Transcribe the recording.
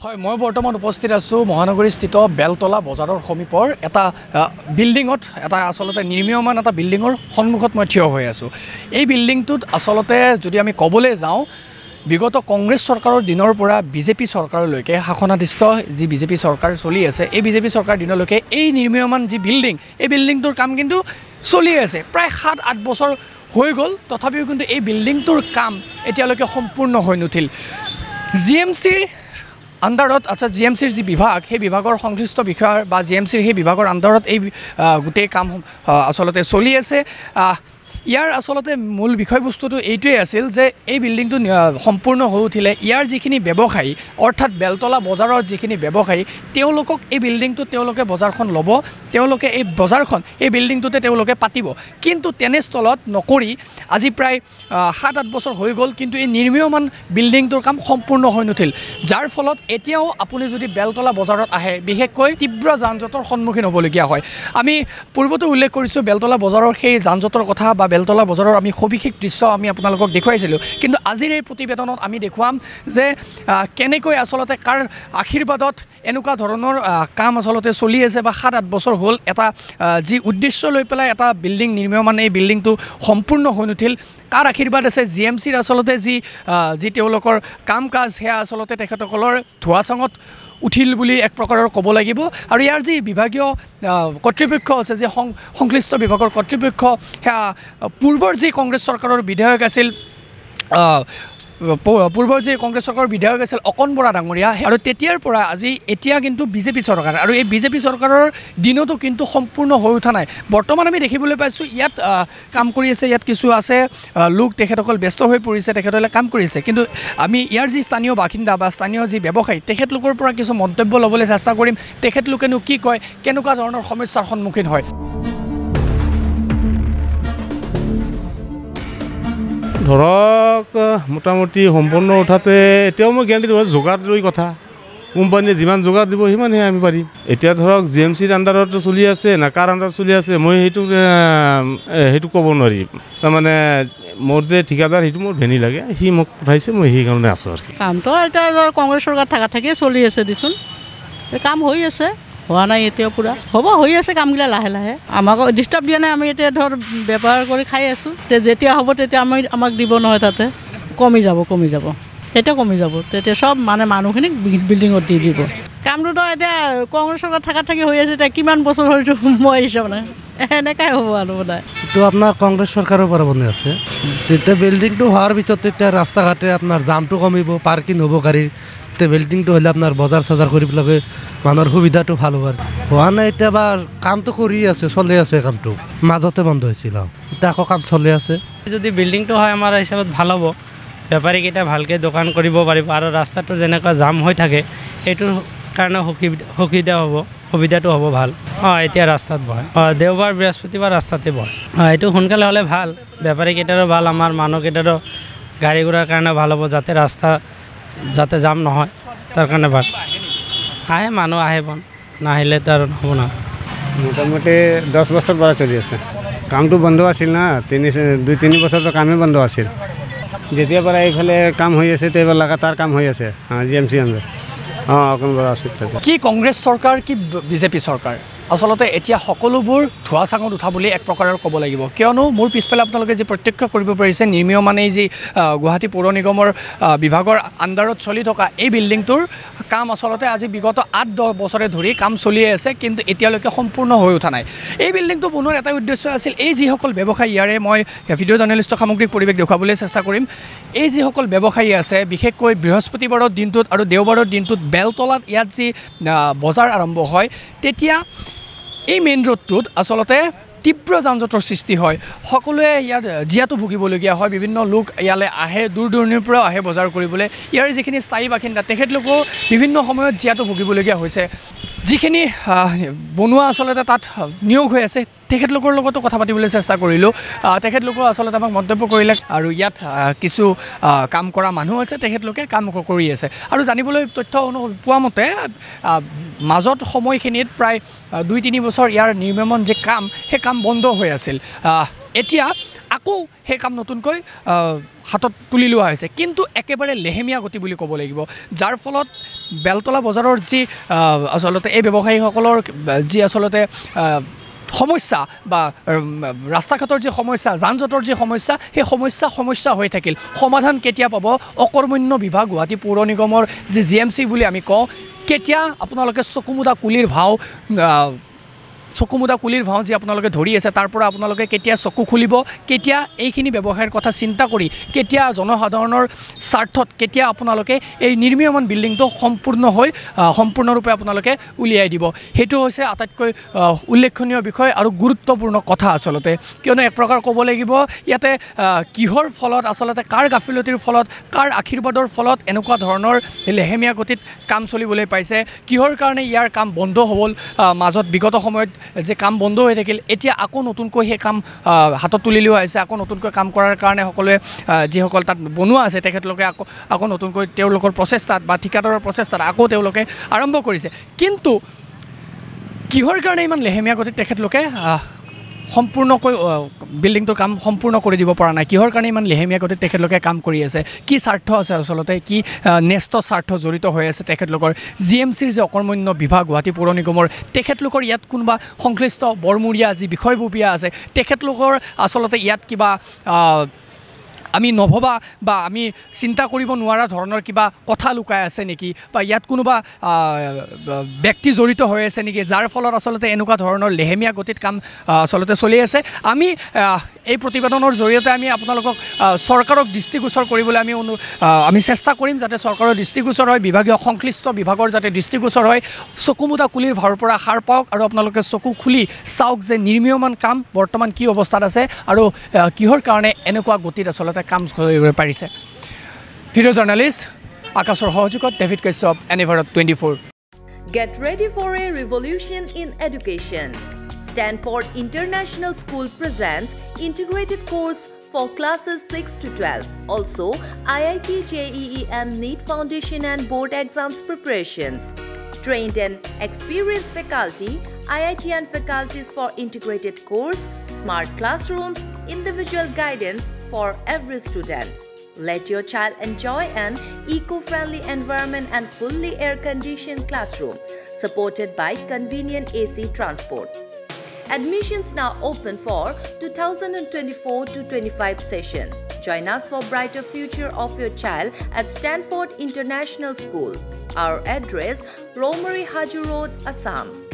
হয় মই বৰ্তমান উপস্থিত আছো মহানগৰীস্থিত বেলতলা বজাৰৰ সমীপৰ এটা বিল্ডিঙত এটা আসলতে নিৰ্মীয়মান এটা বিল্ডিঙৰ সন্মুখত মই থিয় হৈ আছো। এই বিল্ডিংটোত আসলতে যদি আমি ক'বলৈ যাওঁ বিগত কংগ্ৰেছ চৰকাৰৰ দিনৰ পৰা বিজেপি চৰকাৰলৈকে শাসনাধিষ্ঠ যি বিজেপি চৰকাৰ চলি আছে এই বিজেপি চৰকাৰ দিনলৈকে এই নিৰ্মীয়মান যি বিল্ডিং এই বিল্ডিংটোৰ কাম কিন্তু চলি আছে প্ৰায় ৭-৮ বছৰ হৈ গ'ল তথাপিও কিন্তু এই বিল্ডিংটোৰ কাম এতিয়ালৈকে সম্পূৰ্ণ হৈ নুঠিল। জিএমচিৰ আণ্ডাৰত আচ্ছা জিএমচিৰ যি বিভাগ সেই বিভাগৰ সংশ্লিষ্ট বিষয়ৰ বা জিএমচিৰ সেই বিভাগৰ আণ্ডাৰত এই গোটেই কাম আসলতে চলি আছে। ইয়াৰ আসলতে মূল বিষয়বস্তুটো এইটোৱেই আছিল যে এই বিল্ডিংটো সম্পূৰ্ণ হৈ উঠিলে ইয়াৰ যিখিনি ব্যৱসায়ী অৰ্থাৎ বেলতলা বজাৰৰ যিখিনি ব্যৱসায়ী তেওঁলোকক এই বিল্ডিংটোত তেওঁলোকে বজাৰখন ল'ব, তেওঁলোকে এই বজাৰখন এই বিল্ডিংটোতে তেওঁলোকে পাতিব। কিন্তু তেনেস্থলত নকৰি আজি প্ৰায় ৭-৮ বছৰ হৈ গ'ল কিন্তু এই নিৰ্মীয়মান বিল্ডিংটোৰ কাম সম্পূৰ্ণ হৈ নুঠিল, যাৰ ফলত এতিয়াও আপুনি যদি বেলতলা বজাৰত আহে বিশেষকৈ তীব্ৰ যান জঁটৰ সন্মুখীন হ'বলগীয়া হয়। আমি পূৰ্বতে উল্লেখ কৰিছোঁ বেলতলা বজাৰৰ সেই যান জঁটৰ কথা বা বেলতলা বজাৰৰ আমি সবিশেষ দৃশ্য আমি আপোনালোকক দেখুৱাইছিলোঁ, কিন্তু আজিৰ এই প্ৰতিবেদনত আমি দেখুৱাম যে কেনেকৈ আসলতে কাৰ আশীৰ্বাদত এনেকুৱা ধৰণৰ কাম আসলতে চলি আছে বা ৭-৮ বছৰ হ'ল এটা যি উদ্দেশ্য লৈ পেলাই এটা বিল্ডিং নিৰ্মীয়মান এই বিল্ডিংটো সম্পূৰ্ণ হৈ নুঠিল, কাৰ আশীৰ্বাদ আছে জিএমচিৰ আসলতে যি তেওঁলোকৰ কাম কাজ সেয়া আসলতে তেখেতসকলৰ ধোঁৱা চাঙত উঠিল বুলি এক প্ৰকাৰৰ ক'ব লাগিব। আৰু ইয়াৰ যি বিভাগীয় কৰ্তৃপক্ষ আছে যি সংশ্লিষ্ট বিভাগৰ কৰ্তৃপক্ষ সেয়া পূৰ্বৰ যি কংগ্ৰেছ চৰকাৰৰ বিধায়ক আছিল অকণ বৰা ডাঙৰীয়া আৰু তেতিয়াৰ পৰা এতিয়া কিন্তু বিজেপি চৰকাৰ আৰু এই বিজেপি চৰকাৰৰ দিনতো কিন্তু সম্পূৰ্ণ হৈ উঠা নাই। বৰ্তমান আমি দেখিবলৈ পাইছোঁ ইয়াত কাম কৰি আছে, ইয়াত কিছু আছে লোক তেখেতসকল ব্যস্ত হৈ পৰিছে, তেখেতসকলে কাম কৰিছে, কিন্তু আমি ইয়াৰ যি স্থানীয় বাসিন্দা বা স্থানীয় যি ব্যৱসায়ী তেখেতলোকৰ পৰা কিছু মন্তব্য ল'বলৈ চেষ্টা কৰিম। তেখেতলোকেনো কি কয়, কেনেকুৱা ধৰণৰ সমস্যাৰ সন্মুখীন হয়। ধৰক মোটামুটি সম্পূৰ্ণ উঠাতে এতিয়াও মই গেৰাণ্টি দিব যোগাৰ লৈ কথা, কোম্পানীয়ে যিমান যোগাৰ দিব সিমানহে আমি পাৰিম। এতিয়া ধৰক জিএমচিৰ আণ্ডাৰত চলি আছে না কাৰ আণ্ডাৰত চলি আছে মই সেইটো ক'ব নোৱাৰিম। তাৰমানে মোৰ যে ঠিকাদাৰ সেইটো মোৰ ভেনি লাগে, সি মোক পঠাইছে, মই সেইকাৰণে আছোঁ আৰু কামটো এতিয়া ধৰ কংগ্ৰেছ চৰকাৰ থাকিয়ে চলি আছে দেচোন, কাম হৈ আছে, হোৱা নাই এতিয়াও পূৰা হ'ব হৈ আছে কামগিলা লাহে লাহে। আমাক ডিষ্টাৰ্ব দিয়া নাই, আমি এতিয়া ধৰ বেপাৰ কৰি খাই আছোঁ, যেতিয়া হ'ব তেতিয়া আমাক দিব নহয়, তাতে কমি যাব তেতিয়া কমি যাব, তেতিয়া চব মানে মানুহখিনিক বিল্ডিঙত দি দিব। কামটোতো এতিয়া কংগ্ৰেছ চৰকাৰ থাকি হৈ আছে, এতিয়া কিমান বছৰ হয়তো মই হিচাপ নাই, এনেকাই হ'ব আৰু বোধহয়। এইটো আপোনাৰ কংগ্ৰেছ চৰকাৰৰ পৰা বনাই আছে, তেতিয়া বিল্ডিংটো হোৱাৰ পিছত তেতিয়া ৰাস্তা ঘাটে আপোনাৰ জামটো কমিব, পাৰ্কিং হ'ব গাড়ীৰ, তেতিয়া বিল্ডিংটো হ'লে আপোনাৰ বজাৰ চজাৰ কৰি পেলাই মানুহৰ সুবিধাটো ভাল হ'ব। হোৱা নাই এতিয়া বা কামটো কৰি আছে, চলি আছে, কামটো মাজতে বন্ধ হৈছিল, এতিয়া আকৌ কাম চলি আছে। যদি বিল্ডিংটো হয় আমাৰ হিচাপত ভাল হ'ব, বেপাৰীকেইটা ভালকৈ দোকান কৰিব পাৰিব আৰু ৰাস্তাটো যেনেকুৱা জাম হৈ থাকে সেইটোৰ কাৰণে সুবিধাটো হ'ব ভাল। এতিয়া ৰাস্তাত বহে, দেওবাৰ বৃহস্পতিবাৰ ৰাস্তাতে বহে, এইটো সোনকালে হ'লে ভাল, বেপাৰীকেইটাৰো ভাল, আমাৰ মানুহকেইটাৰো গাড়ী ঘোঁৰাৰ কাৰণে ভাল হ'ব, যাতে জাম নহয় তাৰ কাৰণে ভাল। মানুহ আহে নাহিলেতো আৰু নহ'ব না। মোটামুটি 10 বছৰ পৰা চলি আছে, কামটো বন্ধ আছিল না, 2-3 বছৰটো কামেই বন্ধ আছিল। যেতিয়াৰ পৰা এইফালে কাম হৈ আছে তেতিয়াৰ লাগাতাৰ কাম হৈ আছে জিএমচি আণ্ডাৰ। অকণ বৰা আছিল কি কংগ্ৰেছ চৰকাৰ কি বিজেপি চৰকাৰ, আচলতে এতিয়া সকলোবোৰ ধোঁৱা চাঙত উঠা বুলি এক প্ৰকাৰৰ ক'ব লাগিব, কিয়নো মোৰ পিছফালে আপোনালোকে যি প্ৰত্যক্ষ কৰিব পাৰিছে নিৰ্মীয়মানে যি গুৱাহাটী পৌৰ নিগমৰ বিভাগৰ আণ্ডাৰত চলি থকা এই বিল্ডিংটোৰ কাম আচলতে আজি বিগত 8-10 বছৰে ধৰি কাম চলিয়ে আছে, কিন্তু এতিয়ালৈকে সম্পূৰ্ণ হৈ উঠা নাই। এই বিল্ডিংটো বনোৱাৰ এটা উদ্দেশ্য আছিল, এই যিসকল ব্যৱসায়ী, ইয়াৰে মই ভিডিঅ' জাৰ্নেলিষ্টৰ সামগ্ৰিক পৰিৱেশ দেখুৱাবলৈ চেষ্টা কৰিম, এই যিসকল ব্যৱসায়ী আছে বিশেষকৈ বৃহস্পতিবাৰৰ দিনটোত আৰু দেওবাৰৰ দিনটোত বেলতলাত ইয়াত যি বজাৰ আৰম্ভ হয় তেতিয়া এই মেইন ৰোডটোত আচলতে তীব্ৰ যান জঁটৰ সৃষ্টি হয়, সকলোৱে ইয়াত জীয়াতু ভুগিবলগীয়া হয়, বিভিন্ন লোক ইয়ালৈ আহে, দূৰ দূৰণিৰ পৰাও আহে বজাৰ কৰিবলৈ, ইয়াৰ যিখিনি স্থায়ী বাসিন্দা তেখেতলোকেও বিভিন্ন সময়ত জীয়াতু ভুগিবলগীয়া হৈছে। যিখিনি বনোৱা আচলতে তাত নিয়োগ হৈ আছে তেখেতলোকৰ লগতো কথা পাতিবলৈ চেষ্টা কৰিলোঁ, তেখেতলোকেও আচলতে আমাক মন্তব্য কৰিলে আৰু ইয়াত কিছু কাম কৰা মানুহ আছে, তেখেতলোকে কাম কৰি আছে। আৰু জানিবলৈ তথ্য পোৱা মতে মাজত সময়খিনিত প্ৰায় 2-3 বছৰ ইয়াৰ নিৰ্মাণ যে কাম সেই কাম বন্ধ হৈ আছিল, এতিয়া আকৌ সেই কাম নতুনকৈ হাতত তুলি লোৱা হৈছে কিন্তু একেবাৰে লেহেমীয়া গতি বুলি ক'ব লাগিব যাৰ ফলত বেলতলা বজাৰৰ যি আচলতে এই ব্যৱসায়ীসকলৰ যি আচলতে সমস্যা বা ৰাস্তা ঘাটৰ যি সমস্যা যান জঁটৰ যি সমস্যা সেই সমস্যা হৈ থাকিল সমাধান কেতিয়া পাব অকৰ্মণ্য বিভাগ গুৱাহাটী পৌৰ নিগমৰ যি GMC বুলি আমি কওঁ কেতিয়া আপোনালোকে চকুমুদা কুলিৰ ভাও যি আপোনালোকে ধৰি আছে তাৰ পৰা আপোনালোকে কেতিয়া চকু খুলিব কেতিয়া এইখিনি ব্যৱসায়ৰ কথা চিন্তা কৰি কেতিয়া জনসাধাৰণৰ স্বাৰ্থত কেতিয়া আপোনালোকে এই নিৰ্মীয়মান বিল্ডিংটো সম্পূৰ্ণৰূপে আপোনালোকে উলিয়াই দিব সেইটো হৈছে আটাইতকৈ উল্লেখনীয় বিষয় আৰু গুৰুত্বপূৰ্ণ কথা আচলতে কিয়নো এক প্ৰকাৰ ক'ব লাগিব ইয়াতে কিহৰ ফলত আচলতে কাৰ গাফিলতিৰ ফলত কাৰ আশীৰ্বাদৰ ফলত এনেকুৱা ধৰণৰ লেহেমীয়া গতিত কাম চলিবলৈ পাইছে কিহৰ কাৰণে ইয়াৰ কাম বন্ধ হ'ল মাজত বিগত সময়ত যে কাম বন্ধ হৈ থাকিল এতিয়া আকৌ নতুনকৈ সেই কাম হাতত তুলি লোৱা হৈছে আকৌ নতুনকৈ কাম কৰাৰ কাৰণে সকলোৱে যিসকল তাত বনোৱা আছে তেখেতলোকে আকৌ নতুনকৈ তেওঁলোকৰ প্ৰচেষ্টাত বা ঠিকাদাৰৰ প্ৰচেষ্টাত আকৌ তেওঁলোকে আৰম্ভ কৰিছে কিন্তু কিহৰ কাৰণে ইমান লেহেমীয়া গতিত তেখেতলোকে সম্পূৰ্ণকৈ বিল্ডিংটোৰ কাম সম্পূৰ্ণ কৰি দিব পৰা নাই কিহৰ কাৰণে ইমান লেহেমীয়া গতিত তেখেতলোকে কাম কৰি আছে কি স্বাৰ্থ আছে আচলতে কি ন্যস্ত স্বাৰ্থ জড়িত হৈ আছে তেখেতলোকৰ GMCৰ যে অকৰ্মণ্য বিভাগ গুৱাহাটী পৌৰ নিগমৰ তেখেতলোকৰ ইয়াত কোনোবা সংশ্লিষ্ট বৰমূৰীয়া যি বিষয়ববীয়া আছে তেখেতলোকৰ আচলতে ইয়াত কিবা আমি নভবা বা আমি চিন্তা কৰিব নোৱাৰা ধৰণৰ কিবা কথা লুকাই আছে নেকি বা ইয়াত কোনোবা ব্যক্তি জড়িত হৈ আছে নেকি যাৰ ফলত আচলতে এনেকুৱা ধৰণৰ লেহেমীয়া গতিত কাম আচলতে চলি আছে আমি এই প্ৰতিবেদনৰ জৰিয়তে আমি আপোনালোকক চৰকাৰক দৃষ্টিগোচৰ কৰিবলৈ আমি চেষ্টা কৰিম যাতে চৰকাৰৰ দৃষ্টিগোচৰ হয় বিভাগীয় সংশ্লিষ্ট বিভাগৰ যাতে দৃষ্টিগোচৰ হয় চকুমুদা কুলিৰ ভাওৰ পৰা সাৰ পাওক আৰু আপোনালোকে চকু খুলি চাওক যে নিৰ্মীয়মান কাম বৰ্তমান কি অৱস্থাত আছে আৰু কিহৰ কাৰণে এনেকুৱা গতিত আচলতে কাম কৰিব পাৰিছে ভিডিঅ' জাৰ্নেলিষ্ট আকাশৰ সহযোগত David Kashyap এনিভাৰত 24 Get ready for a revolution in education. Stanford International School presents integrated course for classes 6 to 12. Also, IIT, JEE and NEET Foundation and board exams preparations. Trained and experienced faculty, IIT and faculties for integrated course, smart classrooms, individual guidance for every student. Let your child enjoy an eco-friendly environment and fully air-conditioned classroom, supported by convenient AC transport. Admissions now open for 2024-25 session. Join us for brighter future of your child at Stanford International School. Our address, Romari Haju Road, Assam.